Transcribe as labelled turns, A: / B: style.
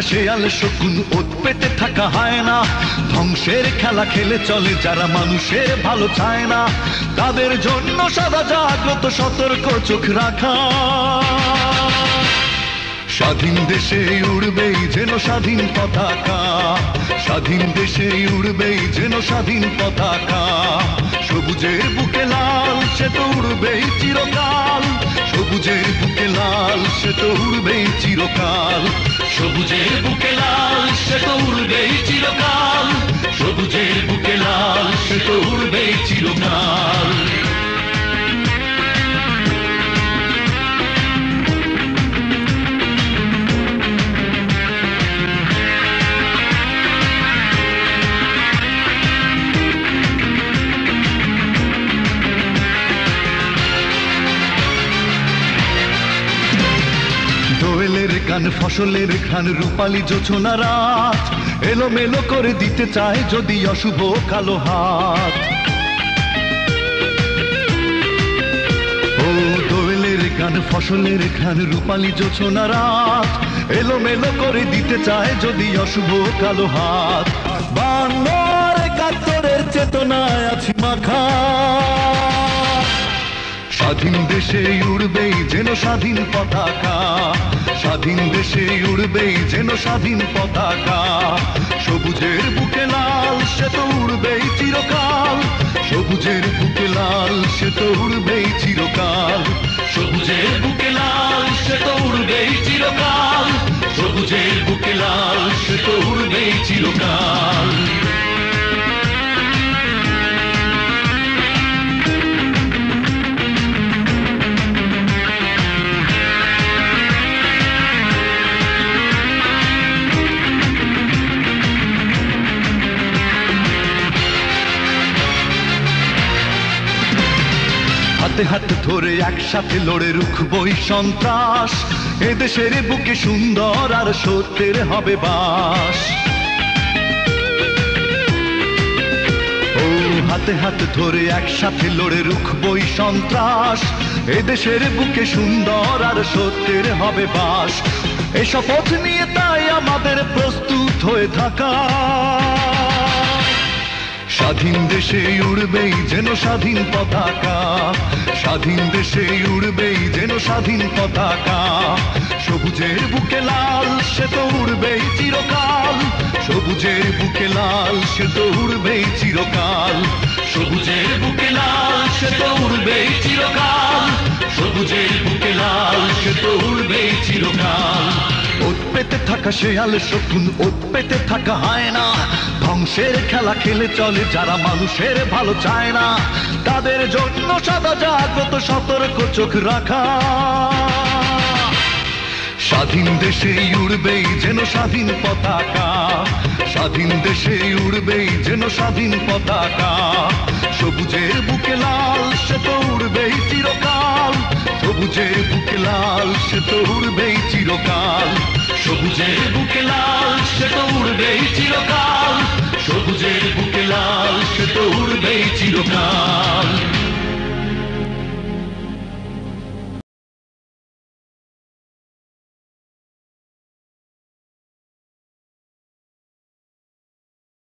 A: শেয়াল শকুন, ওত পেতে থাকা হায়না, ধ্বংসের খেলা খেলে চলে যারা মানুষের ভালো চায় না, তাদের জন্য সদা জাগ্রত সতর্ক চোখ রাখা। স্বাধীন দেশে উড়বেই যেন স্বাধীন পতাকা, স্বাধীন দেশে উড়বেই যেন স্বাধীন পতাকা, সবুজের বুকে লাল সে তো উড়বেই চিরকাল, সবুজের বুকে লাল সে তো উড়বেই চিরকাল, সবুজের বুকে লাল সে তো উড়বেই চিরকাল, সবুজের বুকে লাল সে তো উড়বেই চিরকাল। দোয়েলের গান, ফসলের ঘ্রাণ, রূপালী জোছনা রাত, এলোমেলো করে দিতে চায় যদি অশুভ কালো হাত। ও দোয়েলের গান, ফসলের ঘ্রাণ, রূপালী জোছনা রাত, এলোমেলো করে দিতে চায় যদি অশুভ কালো হাত। 52-71 চেতনায় আছি মাখা, স্বাধীন দেশে উড়বেই যেন স্বাধীন পতাকা, স্বাধীন দেশে উড়বেই যেন স্বাধীন পতাকা, সবুজের বুকে লাল সে তো উড়বেই চিরকাল, সবুজের বুকে লাল সে তো উড়বেই চিরকাল, সবুজের বুকে লাল সে তো উড়বেই চিরকাল, সবুজের বুকে লাল সে তো উড়বেই চিরকাল। হাতে হাত ধরে একসাথে লড়ে রুখবই সন্ত্রাস, এদেশের বুকে সুন্দর আর সত্যের হবে বাস। ও হাতে হাত ধরে একসাথে লড়ে রুখবই সন্ত্রাস, এদেশের বুকে সুন্দর আর সত্যের হবে বাস। এই শপথ নিয়ে তাই আমাদের প্রস্তুত হয়ে থাকা, স্বাধীন দেশে উড়বেই যেন স্বাধীন পতাকা, স্বাধীন দেশে উড়বেই যেন স্বাধীন পতাকা, সবুজের বুকে লাল সে তো উড়বেই চিরকাল, সবুজের বুকে লাল সে তো উড়বেই চিরকাল, সবুজের বুকে লাল সে তো উড়বেই চিরকাল, সবুজের বুকে লাল সে তো উড়বেই চিরকাল। ওত পেতে থাকা শেয়াল শকুন, ওত পেতে থাকা হায়না, ধ্বংসের খেলা খেলে চলে যারা মানুষের ভালো চায় না, তাদের জন্য সদা জাগ্রত সতর্ক চোখ রাখা। স্বাধীন দেশে উড়বেই যেন স্বাধীন পতাকা, স্বাধীন দেশে উড়বেই যেন স্বাধীন পতাকা, সবুজের বুকে লাল সে তো উড়বেই চিরকাল, সবুজের বুকে লাল সে তো উড়বেই চিরকাল, সবুজের বুকে লাল সে